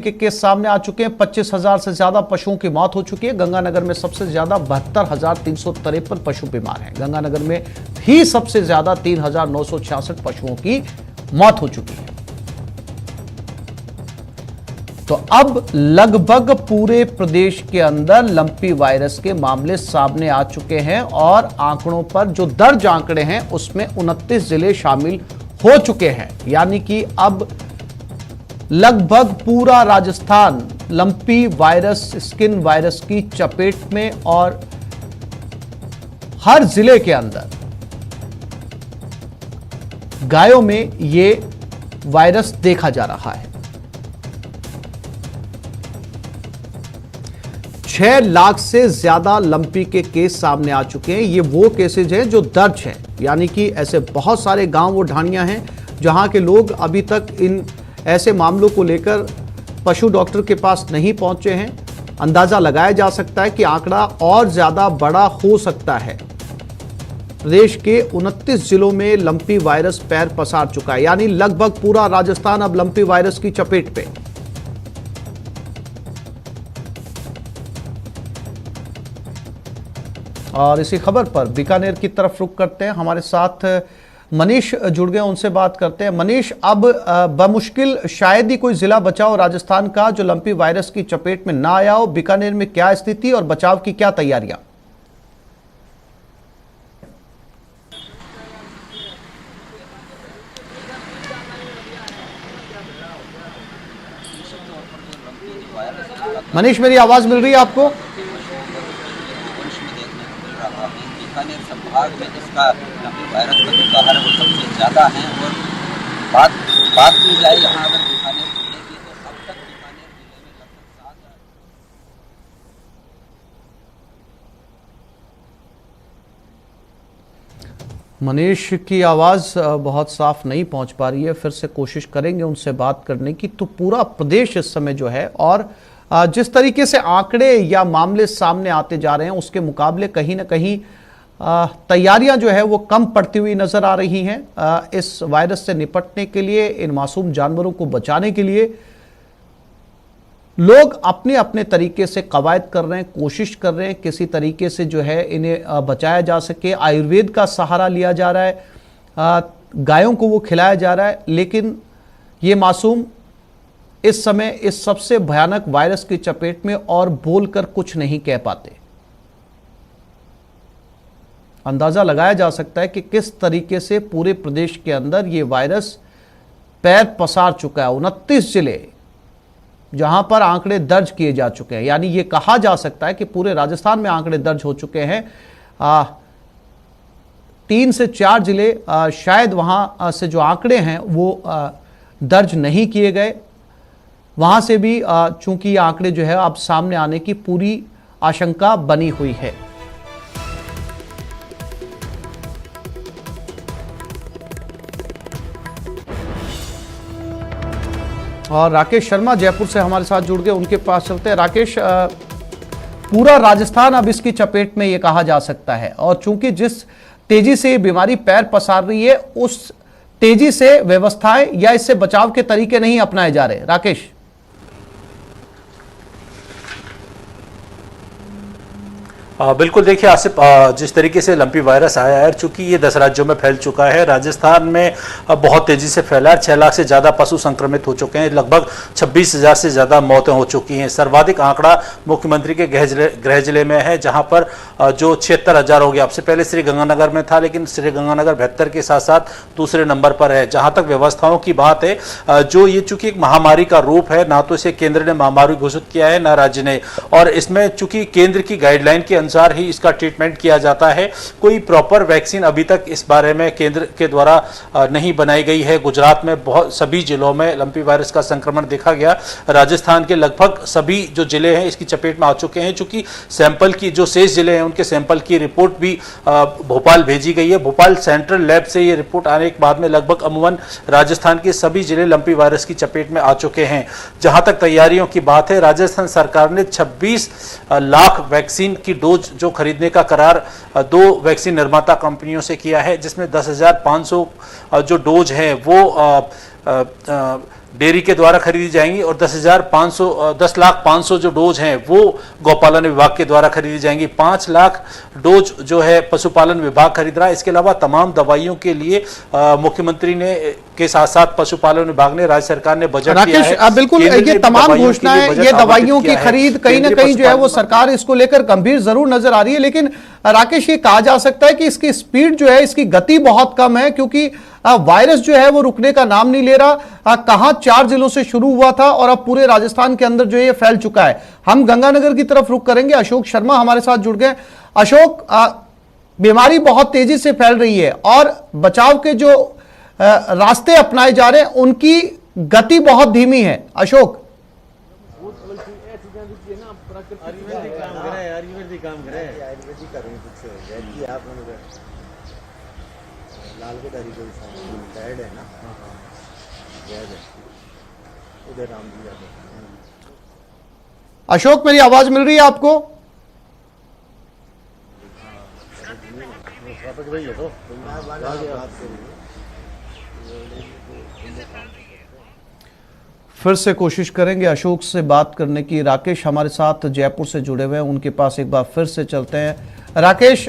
के केस सामने आ चुके हैं। 25,000 से ज्यादा पशुओं की मौत हो चुकी है। गंगानगर में सबसे ज्यादा 72,353 पशु बीमार हैं। गंगानगर में ही सबसे ज्यादा 3,966 पशुओं की मौत हो चुकी है। तो अब लगभग पूरे प्रदेश के अंदर लंपी वायरस के मामले सामने आ चुके हैं और आंकड़ों पर जो दर्ज आंकड़े हैं उसमें 29 जिले शामिल हो चुके हैं। यानी कि अब लगभग पूरा Rajasthan lumpy virus, skin virus की चपेट में और हर जिले के अंदर गायों में ये वायरस देखा जा रहा है। 6 लाख से ज्यादा लंपी के केस सामने आ चुके हैं। ये वो केसेज हैं जो दर्ज हैं, यानी कि ऐसे बहुत सारे गांव और ढाणियां हैं जहां के लोग अभी तक इन ऐसे मामलों को लेकर पशु डॉक्टर के पास नहीं पहुंचे हैं। अंदाजा लगाया जा सकता है कि आंकड़ा और ज्यादा बड़ा हो सकता है। प्रदेश के 29 जिलों में लंपी वायरस पैर पसार चुका है, यानी लगभग पूरा राजस्थान अब लंपी वायरस की चपेट पे। और इसी खबर पर बीकानेर की तरफ रुख करते हैं। हमारे साथ मनीष जुड़ गए, उनसे बात करते हैं। मनीष, अब बमुश्किल शायद ही कोई जिला बचा हो राजस्थान का जो लंपी वायरस की चपेट में ना आया हो। बीकानेर में क्या स्थिति और बचाव की क्या तैयारियां? मनीष, मेरी आवाज मिल रही है आपको? बीकानेर संभाग में इसका लंपी वायरस का जो कहर है वो सबसे ज़्यादा है। और बात की जाए यहाँ अगर बीकानेर जिले की, तो अब तक बीकानेर जिले में लगभग 7,000। मनीष की आवाज बहुत साफ नहीं पहुंच पा रही है, फिर से कोशिश करेंगे उनसे बात करने की। तो पूरा प्रदेश इस समय जो है और जिस तरीके से आंकड़े या मामले सामने आते जा रहे हैं उसके मुकाबले कहीं ना कहीं तैयारियां जो है वो कम पड़ती हुई नजर आ रही हैं। इस वायरस से निपटने के लिए, इन मासूम जानवरों को बचाने के लिए लोग अपने अपने तरीके से कवायद कर रहे हैं, कोशिश कर रहे हैं किसी तरीके से जो है इन्हें बचाया जा सके। आयुर्वेद का सहारा लिया जा रहा है, गायों को वो खिलाया जा रहा है, लेकिन ये मासूम इस समय इस सबसे भयानक वायरस की चपेट में और बोलकर कुछ नहीं कह पाते। अंदाजा लगाया जा सकता है कि किस तरीके से पूरे प्रदेश के अंदर यह वायरस पैर पसार चुका है। 29 जिले जहां पर आंकड़े दर्ज किए जा चुके हैं, यानी यह कहा जा सकता है कि पूरे राजस्थान में आंकड़े दर्ज हो चुके हैं। 3 से 4 जिले शायद वहां से जो आंकड़े हैं वो दर्ज नहीं किए गए, वहां से भी चूंकि ये आंकड़े जो है अब सामने आने की पूरी आशंका बनी हुई है। और राकेश शर्मा जयपुर से हमारे साथ जुड़ गए, उनके पास चलते हैं। राकेश, पूरा राजस्थान अब इसकी चपेट में ये कहा जा सकता है, और चूंकि जिस तेजी से ये बीमारी पैर पसार रही है उस तेजी से व्यवस्थाएं या इससे बचाव के तरीके नहीं अपनाए जा रहे। राकेश, बिल्कुल, देखिए आसिफ, जिस तरीके से लंपी वायरस आया है, चूंकि ये 10 राज्यों में फैल चुका है, राजस्थान में बहुत तेजी से फैला है। 6 लाख से ज़्यादा पशु संक्रमित हो चुके हैं, लगभग 26,000 से ज़्यादा मौतें हो चुकी हैं। सर्वाधिक आंकड़ा मुख्यमंत्री के गृह जिले में है, जहां पर जो 76,000 हो गया। आपसे पहले श्रीगंगानगर में था, लेकिन श्रीगंगानगर 72 के साथ साथ दूसरे नंबर पर है। जहां तक व्यवस्थाओं की बात है, जो ये चूंकि एक महामारी का रूप है, ना तो इसे केंद्र ने महामारी घोषित किया है ना राज्य ने, और इसमें चूंकि केंद्र की गाइडलाइन के अनुसार ही इसका ट्रीटमेंट किया जाता है। कोई प्रॉपर वैक्सीन अभी तक इस बारे में केंद्र के द्वारा नहीं बनाई गई है। गुजरात में बहुत सभी जिलों में लंपी वायरस का संक्रमण देखा गया। राजस्थान के लगभग सभी जो जिले हैं इसकी चपेट में आ चुके हैं। चूंकि सैंपल की जो शेष जिले हैं उनके सैंपल की रिपोर्ट भी भोपाल भेजी गई है। भोपाल सेंट्रल लैब से ये रिपोर्ट आने के बाद में लगभग अमूमन राजस्थान के सभी जिले लंपी वायरस की चपेट में आ चुके हैं। जहां तक तैयारियों की बात है, राजस्थान सरकार ने 26 लाख वैक्सीन की डोज जो खरीदने का करार 2 वैक्सीन निर्माता कंपनियों से किया है, जिसमें 10,500 जो डोज है वो डेयरी के द्वारा खरीदी जाएंगी और 10,500 जो डोज हैं वो गौपालन विभाग के द्वारा खरीदी जाएंगी। 5 लाख डोज जो है पशुपालन विभाग खरीद रहा है। इसके अलावा तमाम दवाइयों के लिए मुख्यमंत्री ने के साथ साथ पशुपालन विभाग ने, राज्य सरकार ने बजट दिया है। बिल्कुल, ये तमाम घोषणाएं, ये दवाइयों की खरीद कहीं ना कहीं जो है वो सरकार इसको लेकर गंभीर जरूर नजर आ रही है। लेकिन राकेश, ये कहा जा सकता है कि इसकी स्पीड जो है, इसकी गति बहुत कम है, क्योंकि वायरस जो है वो रुकने का नाम नहीं ले रहा। कहां 4 जिलों से शुरू हुआ था और अब पूरे राजस्थान के अंदर जो है ये फैल चुका है। हम गंगानगर की तरफ रुख करेंगे। अशोक शर्मा हमारे साथ जुड़ गए। अशोक, बीमारी बहुत तेजी से फैल रही है और बचाव के जो रास्ते अपनाए जा रहे हैं उनकी गति बहुत धीमी है। अशोक, अशोक, मेरी आवाज मिल रही है आपको? फिर से कोशिश करेंगे अशोक से बात करने की। राकेश हमारे साथ जयपुर से जुड़े हुए हैं, उनके पास एक बार फिर से चलते हैं। राकेश,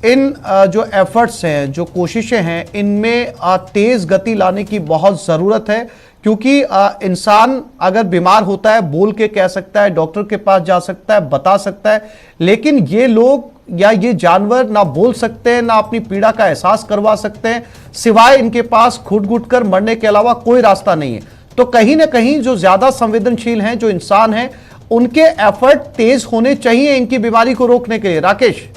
इन जो एफर्ट्स हैं, जो कोशिशें हैं, इनमें तेज गति लाने की बहुत ज़रूरत है, क्योंकि इंसान अगर बीमार होता है बोल के कह सकता है, डॉक्टर के पास जा सकता है, बता सकता है, लेकिन ये लोग या ये जानवर ना बोल सकते हैं, ना अपनी पीड़ा का एहसास करवा सकते हैं, सिवाय इनके पास घुट-घुट कर मरने के अलावा कोई रास्ता नहीं है। तो कहीं ना कहीं जो ज्यादा संवेदनशील हैं, जो इंसान हैं, उनके एफर्ट तेज होने चाहिए इनकी बीमारी को रोकने के लिए। राकेश,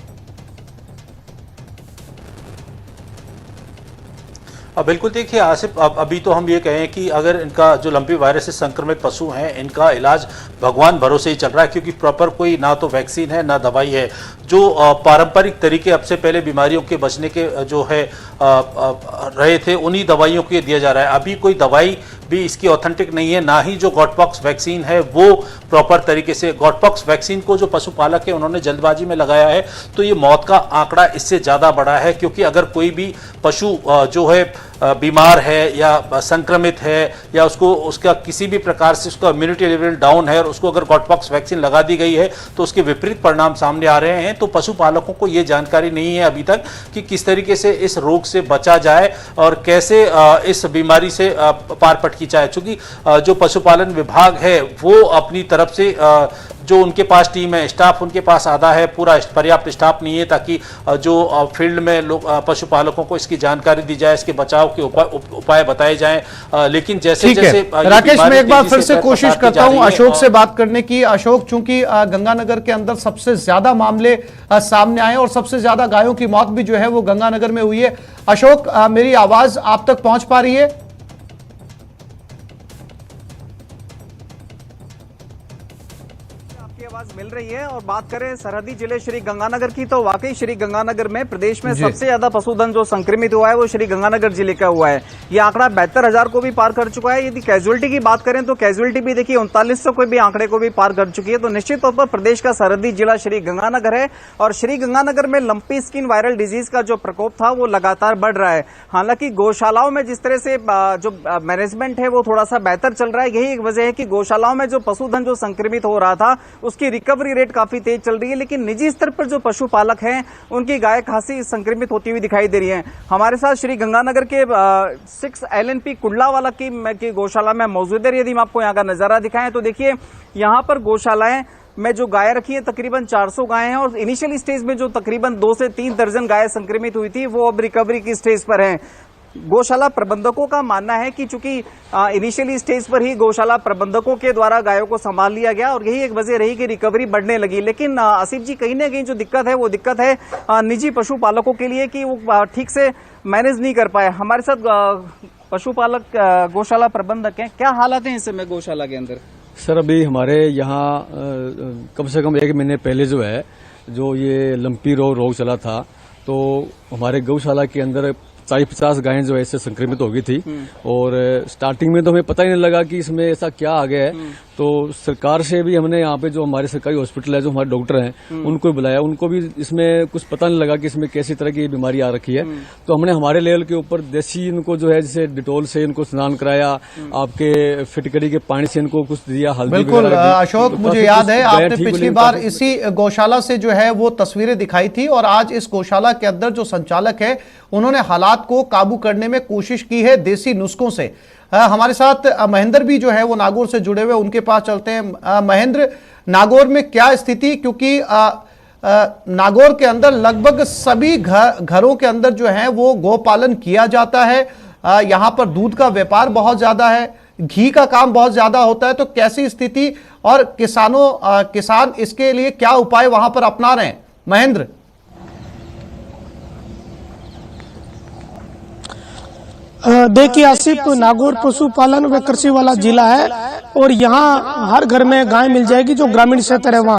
बिल्कुल, देखिए आसिफ, अभी तो हम ये कहें कि अगर इनका जो लंपी वायरस से संक्रमित पशु हैं, इनका इलाज भगवान भरोसे ही चल रहा है, क्योंकि प्रॉपर कोई ना तो वैक्सीन है ना दवाई है। जो पारंपरिक तरीके अब से पहले बीमारियों के बचने के जो है रहे थे, उन्हीं दवाइयों को दिया जा रहा है। अभी कोई दवाई भी इसकी ऑथेंटिक नहीं है, ना ही जो गॉटपॉक्स वैक्सीन है वो प्रॉपर तरीके से। गॉटपॉक्स वैक्सीन को जो पशुपालक है उन्होंने जल्दबाजी में लगाया है, तो ये मौत का आंकड़ा इससे ज़्यादा बड़ा है, क्योंकि अगर कोई भी पशु जो है बीमार है या संक्रमित है या उसका किसी भी प्रकार से उसका इम्यूनिटी लेवल डाउन है और उसको अगर गॉटपॉक्स वैक्सीन लगा दी गई है तो उसके विपरीत परिणाम सामने आ रहे हैं। तो पशुपालकों को ये जानकारी नहीं है अभी तक कि किस तरीके से इस रोग से बचा जाए और कैसे इस बीमारी से पार पटकी जाए। चूंकि जो पशुपालन विभाग है वो अपनी तरफ से जो उनके पास टीम है, स्टाफ उनके पास आधा है, पूरा पर्याप्त स्टाफ नहीं है, ताकि जो फील्ड में लोग पशुपालकों को इसकी जानकारी दी जाए, इसके बचाव के उपाय बताए जाएं। लेकिन जैसे जैसे राकेश, मैं एक बार फिर से कोशिश करता हूं अशोक से बात करने की। अशोक, चूंकि गंगानगर के अंदर सबसे ज्यादा मामले सामने आए और सबसे ज्यादा गायों की मौत भी जो है वो गंगानगर में हुई है। अशोक, मेरी आवाज आप तक पहुंच पा रही है? आवाज मिल रही है। और बात करें सरहदी जिले श्री गंगानगर की, तो वाकई श्री गंगानगर में प्रदेश में सबसे ज्यादा पशुधन जो संक्रमित हुआ है वो श्री गंगानगर जिले का हुआ है। ये आंकड़ा 72,000 को भी पार कर चुका है। यदि कैजुअलिटी की बात करें तो कैजुअलिटी भी देखिए 3900 को भी आंकड़े को भी पार कर चुकी है। तो निश्चित तौर पर प्रदेश का सरहदी जिला श्री गंगानगर है और श्री गंगानगर में लंपी स्किन वायरल डिजीज का जो प्रकोप था वो लगातार बढ़ रहा है। हालांकि गौशालाओं में जिस तरह से जो मैनेजमेंट है वो थोड़ा सा बेहतर चल रहा है। यही एक वजह है कि गौशालाओं में जो पशुधन जो संक्रमित हो रहा था उसकी रिकवरी रेट काफी तेज चल रही है, लेकिन निजी स्तर पर जो पशुपालक हैं उनकी गाय खासी संक्रमित होती हुई दिखाई दे रही है। हमारे साथ श्री गंगानगर के 6 LNP कुंडलावाला की गौशाला में मौजूद है। यदि हम आपको यहाँ का नजारा दिखाएं तो देखिए यहाँ पर गौशालाएं में जो गाय रखी है तकरीबन 400 गायें हैं और इनिशियल स्टेज में जो तकरीबन 2 से 3 दर्जन गायें संक्रमित हुई थी वो अब रिकवरी की स्टेज पर हैं। गौशाला प्रबंधकों का मानना है कि चूंकि इनिशियली स्टेज पर ही गौशाला प्रबंधकों के द्वारा गायों को संभाल लिया गया और यही एक वजह रही कि रिकवरी बढ़ने लगी। लेकिन आसिफ जी, कहीं ना कहीं जो दिक्कत है वो दिक्कत है निजी पशुपालकों के लिए कि वो ठीक से मैनेज नहीं कर पाए। हमारे साथ पशुपालक गौशाला प्रबंधक हैं, क्या हालात हैं इस समय गौशाला के अंदर? सर, अभी हमारे यहाँ कम से कम 1 महीने पहले जो है जो ये लंपी रोग चला था, तो हमारे गौशाला के अंदर 40-50 गायें जो है इससे संक्रमित हो गई थी। और स्टार्टिंग में तो हमें पता ही नहीं लगा कि इसमें ऐसा क्या आ गया है। तो सरकार से भी हमने यहाँ पे जो हमारे सरकारी हॉस्पिटल है, जो हमारे डॉक्टर हैं, उनको बुलाया। उनको भी इसमें कुछ पता नहीं लगा कि इसमें कैसी तरह की बीमारी आ रखी है। तो हमने हमारे लेवल के ऊपर देसी इनको जो है जैसे डिटोल से इनको स्नान कराया, आपके फिटकरी के पानी से इनको कुछ दिया, हल्दी बिल्कुल वगैरह दी। अशोक, तो मुझे काफी याद कुछ है गायें आपने ठीक पिछली हुई, बार काफी- इसी गौशाला से जो है वो तस्वीरें दिखाई थी और आज इस गौशाला के अंदर जो संचालक है उन्होंने हालात को काबू करने में कोशिश की है देसी नुस्खों से। हमारे साथ महेंद्र भी जो है वो नागौर से जुड़े हुए, उनके पास चलते हैं। महेंद्र, नागौर में क्या स्थिति, क्योंकि नागौर के अंदर लगभग सभी घरों के अंदर जो है वो गोपालन किया जाता है। यहाँ पर दूध का व्यापार बहुत ज्यादा है, घी का काम बहुत ज्यादा होता है। तो कैसी स्थिति और किसान इसके लिए क्या उपाय वहां पर अपना रहे हैं? महेंद्र। देखिए आसिफ, नागौर पशुपालन व कृषि वाला जिला है और यहाँ हर घर में गाय मिल जाएगी जो ग्रामीण क्षेत्र है वहाँ।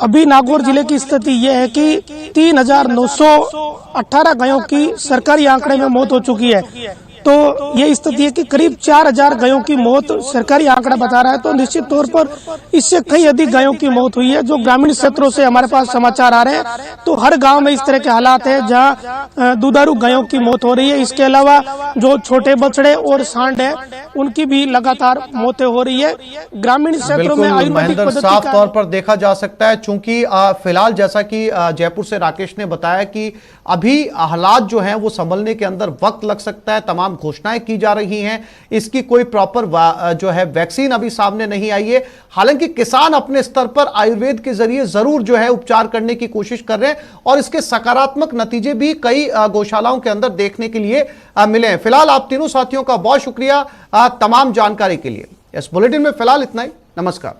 अभी नागौर जिले की स्थिति ये है कि 3,918 गायों की सरकारी आंकड़े में मौत हो चुकी है। तो ये स्थिति है कि करीब 4,000 गायों की मौत सरकारी आंकड़ा बता रहा है। तो निश्चित तौर पर इससे कई अधिक गायों की मौत हुई है जो ग्रामीण क्षेत्रों से हमारे पास समाचार आ रहे हैं। तो हर गांव में इस तरह के हालात है जहां दुधारू गायों की मौत हो रही है। इसके अलावा जो छोटे बछड़े और सांड है उनकी भी लगातार मौतें हो रही है। ग्रामीण क्षेत्रों में आयुर्वेदिक महेंद्र, पद्धति साफ का तौर पर देखा जा सकता है, चूंकि फिलहाल जैसा कि जयपुर से राकेश ने बताया कि अभी हालात जो हैं वो संभलने के अंदर वक्त लग सकता है। तमाम घोषणाएं की जा रही हैं, इसकी कोई प्रॉपर जो है वैक्सीन अभी सामने नहीं आई है। हालांकि किसान अपने स्तर पर आयुर्वेद के जरिए जरूर जो है उपचार करने की कोशिश कर रहे हैं और इसके सकारात्मक नतीजे भी कई गौशालाओं के अंदर देखने के लिए मिले हैं। फिलहाल आप तीनों साथियों का बहुत शुक्रिया तमाम जानकारी के लिए। इस बुलेटिन में फिलहाल इतना ही। नमस्कार।